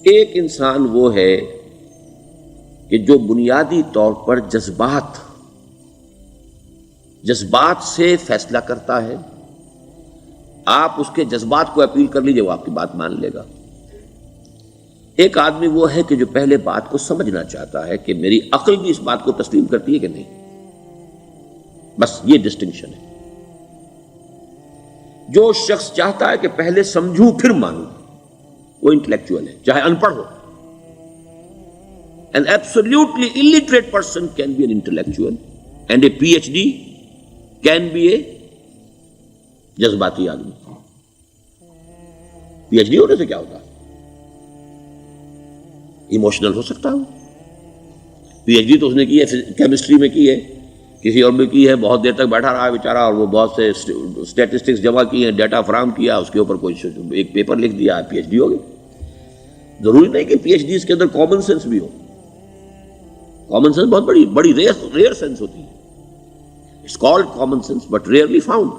ایک انسان وہ ہے کہ جو بنیادی طور پر جذبات سے فیصلہ کرتا ہے. آپ اس کے جذبات کو اپیل کر لیجیے، وہ آپ کی بات مان لے گا. ایک آدمی وہ ہے کہ جو پہلے بات کو سمجھنا چاہتا ہے کہ میری عقل بھی اس بات کو تسلیم کرتی ہے کہ نہیں. بس یہ ڈسٹنکشن ہے. جو شخص چاہتا ہے کہ پہلے سمجھوں پھر مانوں، وہ انٹلیکچوئل ہے، چاہے ان پڑھ ہو. An absolutely illiterate person can be an intellectual and a PhD can be a جذباتی آدمی. پی ایچ ڈی ہونے سے کیا ہوتا ہے؟ ایموشنل ہو سکتا ہے. پی ایچ ڈی تو اس نے کی ہے کیمسٹری میں کی ہے، کسی اور میں کی ہے، بہت دیر تک بیٹھا رہا ہے بیچارہ، اور وہ بہت سے اسٹیٹسٹکس جمع کی ہیں، ڈیٹا فراہم کیا، اس کے اوپر کوئی ایک پیپر لکھ دیا، پی ایچ ڈی ہو گئی. ضروری نہیں کہ پی ایچ ڈی اس کے اندر کامن سینس بھی ہو. کامن سینس بہت بڑی ریئر سینس ہوتی ہے. It's called common sense but rarely found.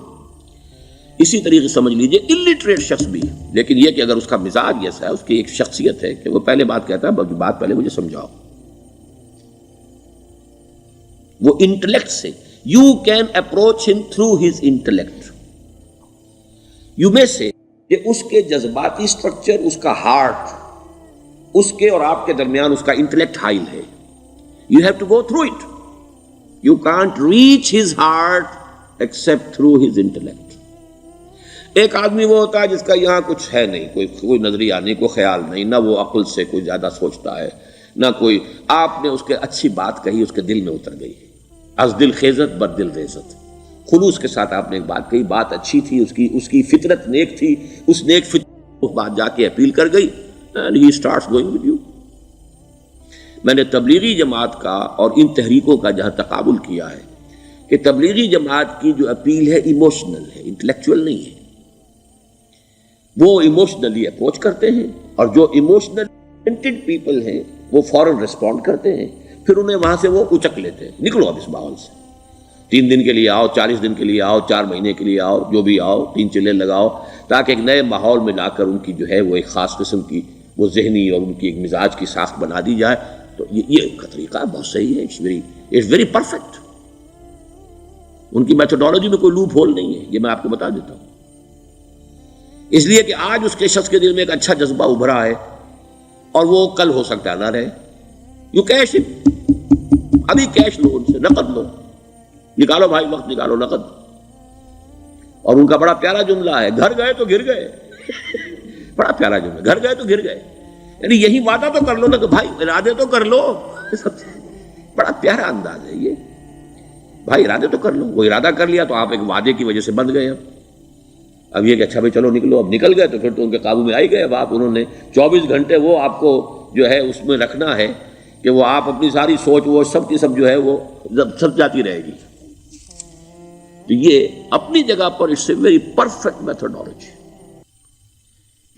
اسی طریقے سمجھ لیجئے الٹریٹ شخص بھی، لیکن یہ کہ اگر اس کا مزاج ایسا ہے، اس کی ایک شخصیت ہے کہ وہ پہلے بات کہتا ہے، بلکہ بات پہلے مجھے سمجھاؤ. وہ انٹلیکٹ سے یو کین اپروچ ہم تھرو ہز انٹلیکٹ. یو میں سے کہ اس کے جذباتی سٹرکچر، اس کا ہارٹ، اس کے اور آپ کے درمیان اس کا انٹلیکٹ حائل ہے. You have to go through it. You can't reach his heart except through his intellect. ایک آدمی وہ ہوتا ہے جس کا یہاں کچھ ہے نہیں، کوئی نظریہ نہیں، کوئی خیال نہیں، نہ وہ عقل سے کوئی زیادہ سوچتا ہے، نہ کوئی. آپ نے اس کے اچھی بات کہی، اس کے دل میں اتر گئی. از دل خیزت بر دل ریزت. خلوص کے ساتھ آپ نے ایک بات کہی، بات اچھی تھی، اس کی فطرت نیک تھی، اس نیک فطرت اس بات جا کے اپیل کر گئی. And he starts going with you. میں نے تبلیغی جماعت کا اور ان تحریکوں کا جہاں تقابل کیا ہے کہ تبلیغی جماعت کی جو اپیل ہے ایموشنل ہے، انٹلیکچوئل نہیں ہے. وہ ایموشنلی اپروچ کرتے ہیں، اور جو ایموشنل پیپل ہیں وہ فوراً ریسپونڈ کرتے ہیں، پھر انہیں وہاں سے وہ اچک لیتے ہیں. نکلو اب اس ماحول سے، 3 دن کے لیے آؤ، 40 دن کے لیے آؤ، 4 مہینے کے لیے آؤ، جو بھی آؤ، 3 چلے لگاؤ، تاکہ ایک نئے ماحول میں لا کر ان کی جو ہے وہ ایک خاص قسم کی وہ ذہنی اور ان کی ایک مزاج کی ساخت بنا دی جائے. تو یہ کا طریقہ بہت صحیح ہے. It's very perfect. ان کی میتھڈالوجی میں کوئی لوپ ہول نہیں ہے، یہ میں آپ کو بتا دیتا ہوں. اس لیے کہ آج اس کے شخص کے دل میں ایک اچھا جذبہ ابھرا ہے، اور وہ کل ہو سکتا ہے نہ رہے. یو کیش، ابھی کیش لو، ان سے نقد لو، نکالو بھائی، وقت نکالو، نقد. اور ان کا بڑا پیارا جملہ ہے، گھر گئے تو گر گئے. بڑا پیارا جملہ، گھر گئے تو گر گئے. یعنی یہی وعدہ تو کر لو نا کہ بھائی ارادے تو کر لو. بڑا پیارا انداز ہے یہ. بھائی ارادے تو کر لو. وہ ارادہ کر لیا تو آپ ایک وعدے کی وجہ سے بند گئے. اب یہ کہ اچھا بھائی چلو نکلو، اب نکل گئے تو پھر تو ان کے قابو میں آئی گئے. اب آپ انہوں نے 24 گھنٹے وہ آپ کو جو ہے اس میں رکھنا ہے کہ وہ آپ اپنی ساری سوچ وہ سب کی سب جو ہے وہ سب جاتی رہے گی. تو یہ اپنی جگہ پر it's a very perfect methodology,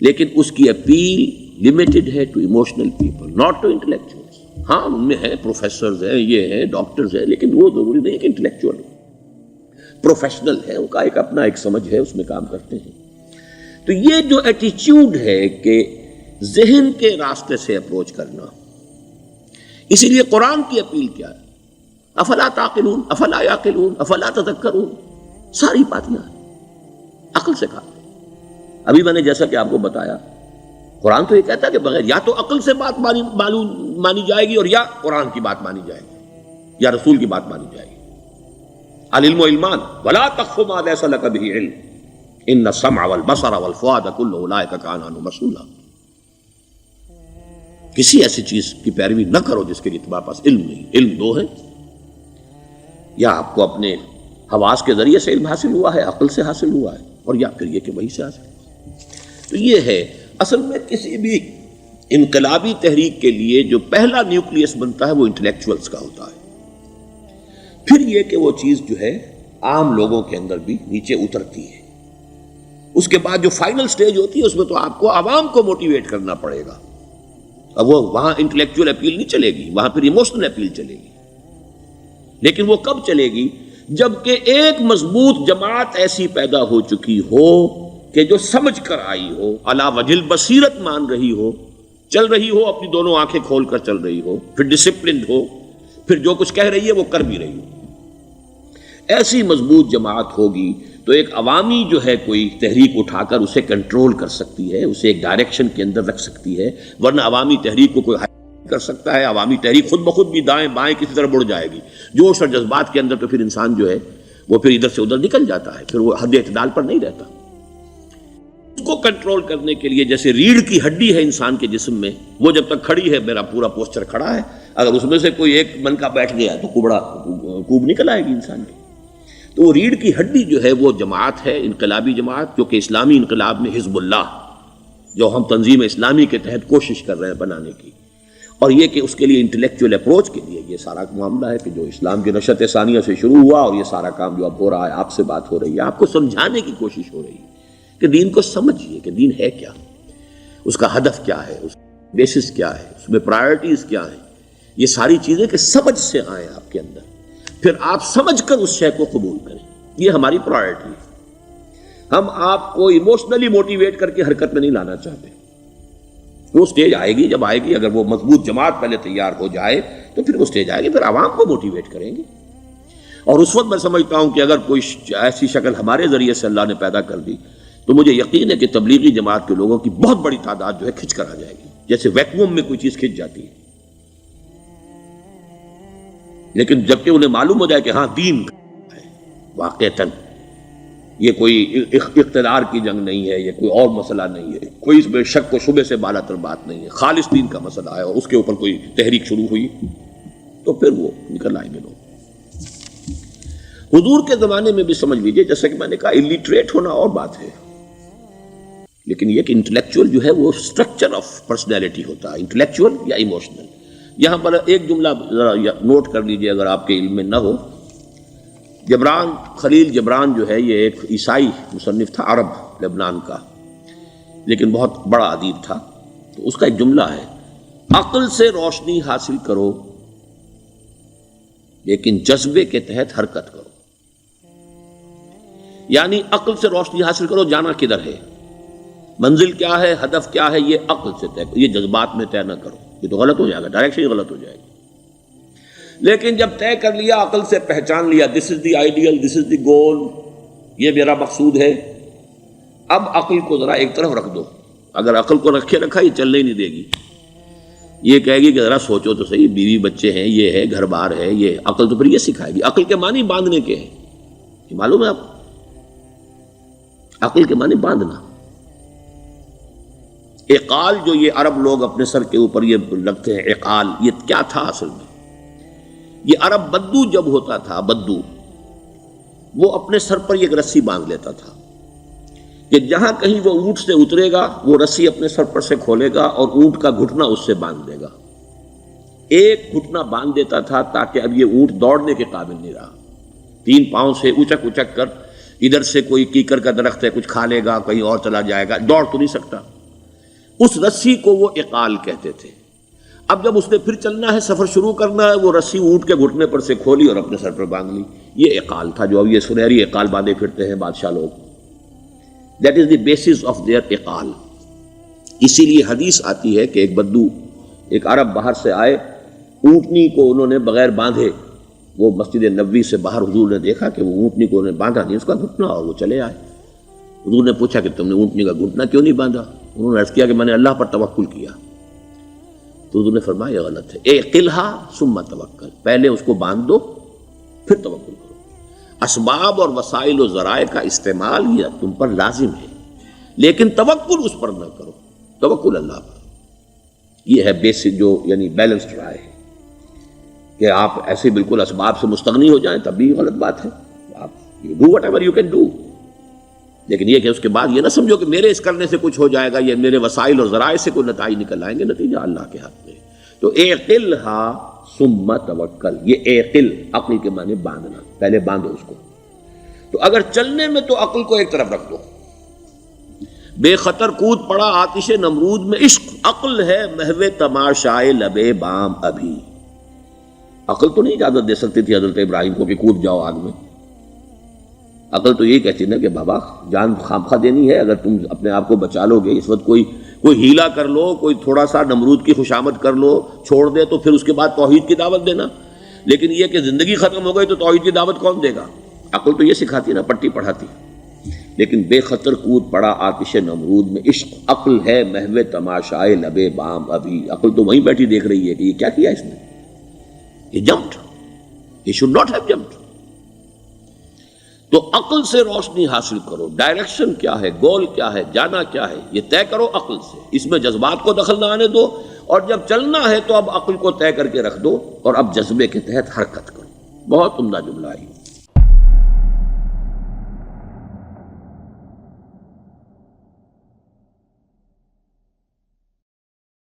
لیکن اس کی اپیل لمیٹڈ ہے to emotional people, not to intellectuals. ہاں ان میں ہیں پروفیسرز ہیں، یہ ہیں ڈاکٹرز ہیں، لیکن وہ ضروری نہیں کہ انٹلیکچوئل پروفیشنل ہے. ان کا ایک اپنا ایک سمجھ ہے، اس میں کام کرتے ہیں. تو یہ جو ایٹیچیوڈ ہے کہ ذہن کے راستے سے اپروچ کرنا، اسی لیے قرآن کی اپیل کیا ہے؟ افلا تعقلون، افلا یعقلون، افلا تذکرون. ساری باتیں عقل سے کہا. ابھی میں نے جیسا کہ آپ کو بتایا، قرآن تو یہ کہتا ہے کہ بغیر یا تو عقل سے بات مانی جائے گی، اور یا قرآن کی بات مانی جائے گی، یا رسول کی بات مانی جائے گی. العلم علمان ولا تخف ما ليس لك به علم ان السمع والبصر والفؤاد كل اولئك كان عنه مسؤولا. کسی ایسی چیز کی پیروی نہ کرو جس کے لیے تمہارے پاس علم نہیں. علم دو ہے، یا آپ کو اپنے حواس کے ذریعے سے علم حاصل ہوا ہے، عقل سے حاصل ہوا ہے، اور یا پھر یہ کہ وہی سے حاصل. تو یہ ہے اصل میں کسی بھی انقلابی تحریک کے لیے جو پہلا نیوکلیس بنتا ہے وہ انٹلیکچوئلز کا ہوتا ہے. پھر یہ کہ وہ چیز جو ہے عام لوگوں کے اندر بھی نیچے اترتی ہے. اس کے بعد جو فائنل سٹیج ہوتی ہے اس میں تو آپ کو عوام کو موٹیویٹ کرنا پڑے گا. اب وہ وہاں انٹلیکچوئل اپیل نہیں چلے گی، وہاں پھر ایموشنل اپیل چلے گی. لیکن وہ کب چلے گی؟ جبکہ ایک مضبوط جماعت ایسی پیدا ہو چکی ہو کہ جو سمجھ کر آئی ہو، علی وجہ البصیرت مان رہی ہو چل رہی ہو اپنی دونوں آنکھیں کھول کر چل رہی ہو، پھر ڈسپلنڈ ہو، پھر جو کچھ کہہ رہی ہے وہ کر بھی رہی ہو. ایسی مضبوط جماعت ہوگی تو ایک عوامی جو ہے کوئی تحریک اٹھا کر اسے کنٹرول کر سکتی ہے، اسے ایک ڈائریکشن کے اندر رکھ سکتی ہے. ورنہ عوامی تحریک کو کوئی کر سکتا ہے؟ عوامی تحریک خود بخود بھی دائیں بائیں کسی طرف بڑھ جائے گی. جوش اور جذبات کے اندر تو پھر انسان جو ہے وہ پھر ادھر سے ادھر نکل جاتا ہے، پھر وہ حد اعتدال پر نہیں رہتا. اس کو کنٹرول کرنے کے لیے جیسے ریڑھ کی ہڈی ہے انسان کے جسم میں، وہ جب تک کھڑی ہے میرا پورا پوسچر کھڑا ہے، اگر اس میں سے کوئی ایک منکا بیٹھ گیا تو کوب نکل آئے گی انسان کی. تو وہ ریڑھ کی ہڈی جو ہے وہ جماعت ہے، انقلابی جماعت، جو کہ اسلامی انقلاب میں حزب اللہ جو ہم تنظیم اسلامی کے تحت کوشش کر رہے ہیں بنانے کی. اور یہ کہ اس کے لیے انٹلیکچوئل اپروچ کے لیے یہ سارا معاملہ ہے کہ جو اسلام کی نشأت ثانیہ سے شروع ہوا اور یہ سارا کام جو اب ہو رہا ہے، آپ سے بات ہو رہی ہے، آپ کو سمجھانے کی کوشش ہو رہی ہے کہ دین کو سمجھیے کہ دین ہے کیا، اس کا ہدف کیا ہے، اس کا بیسس کیا ہے، اس میں پرائرٹیز کیا ہیں. یہ ساری چیزیں کہ سمجھ سے آئیں آپ کے اندر، پھر آپ سمجھ کر اس شے کو قبول کریں. یہ ہماری پرائرٹی ہے. ہم آپ کو ایموشنلی موٹیویٹ کر کے حرکت میں نہیں لانا چاہتے. وہ سٹیج آئے گی، جب آئے گی، اگر وہ مضبوط جماعت پہلے تیار ہو جائے تو پھر وہ سٹیج آئے گی، پھر عوام کو موٹیویٹ کریں گے. اور اس وقت میں سمجھتا ہوں کہ اگر کوئی ایسی شکل ہمارے ذریعے سے اللہ نے پیدا کر دی تو مجھے یقین ہے کہ تبلیغی جماعت کے لوگوں کی بہت بڑی تعداد جو ہے کھنچ کر آ جائے گی، جیسے ویکیوم میں کوئی چیز کھنچ جاتی ہے. لیکن جبکہ انہیں معلوم ہو جائے کہ ہاں دین ہے واقعتاً، یہ کوئی اقتدار کی جنگ نہیں ہے، یہ کوئی اور مسئلہ نہیں ہے، کوئی اس میں شک و شبے سے بالا تر بات نہیں ہے، خالص دین کا مسئلہ ہے، اور اس کے اوپر کوئی تحریک شروع ہوئی تو پھر وہ نکل آئیں گے لوگ. حضور کے زمانے میں بھی سمجھ لیجیے، جیسا کہ میں نے کہا الٹریٹ ہونا اور بات ہے، لیکن یہ کہ انٹلیکچوئل جو ہے وہ اسٹرکچر آف پرسنالٹی ہوتا ہے، انٹلیکچوئل یا ایموشنل. یہاں پر ایک جملہ ذرا نوٹ کر لیجیے اگر آپ کے علم میں نہ ہو. جبران، خلیل جبران جو ہے یہ ایک عیسائی مصنف تھا عرب لبنان کا، لیکن بہت بڑا ادیب تھا. تو اس کا ایک جملہ ہے، عقل سے روشنی حاصل کرو لیکن جذبے کے تحت حرکت کرو. یعنی عقل سے روشنی حاصل کرو، جانا کدھر ہے، منزل کیا ہے، ہدف کیا ہے، یہ عقل سے طے کرو، یہ جذبات میں طے نہ کرو، یہ تو غلط ہو جائے گا، ڈائریکشن ہی غلط ہو جائے گی. لیکن جب طے کر لیا، عقل سے پہچان لیا، دس از دی آئیڈیل، دس از دی گول، یہ میرا مقصود ہے، اب عقل کو ذرا ایک طرف رکھ دو. اگر عقل کو رکھے رکھا یہ چلنے ہی نہیں دے گی، یہ کہے گی کہ ذرا سوچو تو صحیح، بیوی بچے ہیں، یہ ہے، گھر بار ہے، یہ عقل تو پھر یہ سکھائے گی. عقل کے معنی باندھنے کے ہیں، یہ معلوم ہے آپ، عقل کے معنی باندھنا. اقال جو یہ عرب لوگ اپنے سر کے اوپر یہ رکھتے ہیں، اقال، یہ کیا تھا اصل میں؟ یہ عرب بدو جب ہوتا تھا، بدو وہ اپنے سر پر ایک رسی باندھ لیتا تھا کہ جہاں کہیں وہ اونٹ سے اترے گا وہ رسی اپنے سر پر سے کھولے گا اور اونٹ کا گھٹنا اس سے باندھ دے گا. ایک گھٹنا باندھ دیتا تھا تاکہ اب یہ اونٹ دوڑنے کے قابل نہیں رہا، 3 پاؤں سے اچک اچک کر، ادھر سے کوئی کیکر کا درخت ہے کچھ کھا لے گا، کہیں اور چلا جائے گا، دوڑ تو نہیں سکتا. اس رسی کو وہ اقال کہتے تھے. اب جب اس نے پھر چلنا ہے، سفر شروع کرنا ہے، وہ رسی اونٹ کے گھٹنے پر سے کھولی اور اپنے سر پر باندھ لی. یہ اقال تھا جو اب یہ سنہری اقال باندھے پھرتے ہیں بادشاہ لوگ. That is the basis of their اقال. اسی لیے حدیث آتی ہے کہ ایک بدو، ایک عرب باہر سے آئے، اونٹنی کو انہوں نے بغیر باندھے، وہ مسجد نبوی سے باہر حضور نے دیکھا کہ وہ اونٹنی کو انہوں نے باندھا نہیں، اس کا گھٹنا، اور وہ چلے آئے. حضور نے پوچھا کہ تم نے اونٹنی کا گھٹنا کیوں نہیں باندھا؟ انہوں نے عرض کیا کہ میں نے اللہ پر توکل کیا. تو حضور نے فرمایا یہ غلط ہے، اعقلھا ثم توکل، پہلے اس کو باندھ دو پھر توکل کرو. اسباب اور وسائل و ذرائع کا استعمال یہ تم پر لازم ہے، لیکن توکل اس پر نہ کرو، توکل اللہ پر. یہ ہے بیسک جو یعنی بیلنسڈ رائے ہے کہ آپ ایسے بالکل اسباب سے مستغنی ہو جائیں تب بھی غلط بات ہے. آپ do what ever you can do, لیکن یہ کہ اس کے بعد یہ نہ سمجھو کہ میرے اس کرنے سے کچھ ہو جائے گا، یہ میرے وسائل اور ذرائع سے کوئی نتائج نکل آئیں گے، نتیجہ اللہ کے ہاتھ میں. تو اعقلھا ثم توکل، یہ اعقل، عقل کے معنی باندھنا، پہلے باندھو اس کو. تو اگر چلنے میں تو عقل کو ایک طرف رکھ دو. بے خطر کود پڑا آتش نمرود میں عشق، عقل ہے محو تماشائے لبے بام ابھی. عقل تو نہیں اجازت دے سکتی تھی حضرت ابراہیم کو کہ کود جاؤ آگ میں. عقل تو یہی کہتی نا کہ بابا جان خامخواہ دینی ہے، اگر تم اپنے آپ کو بچا لو گے، اس وقت کوئی کوئی ہیلا کر لو، کوئی تھوڑا سا نمرود کی خوشامد کر لو، چھوڑ دے تو پھر اس کے بعد توحید کی دعوت دینا. لیکن یہ کہ زندگی ختم ہو گئی تو توحید کی دعوت کون دے گا؟ عقل تو یہ سکھاتی نا، پٹی پڑھاتی. لیکن بے خطر کود پڑا آتش نمرود میں عشق، عقل ہے محو تماشائے لبے بام ابھی. عقل تو وہیں بیٹھی دیکھ رہی ہے کہ یہ کیا کیا اس نے، یہ jumped, he should not have jumped. تو عقل سے روشنی حاصل کرو، ڈائریکشن کیا ہے، گول کیا ہے، جانا کیا ہے، یہ طے کرو عقل سے. اس میں جذبات کو دخل نہ آنے دو، اور جب چلنا ہے تو اب عقل کو طے کر کے رکھ دو اور اب جذبے کے تحت حرکت کرو. بہت عمدہ جملہ ہے.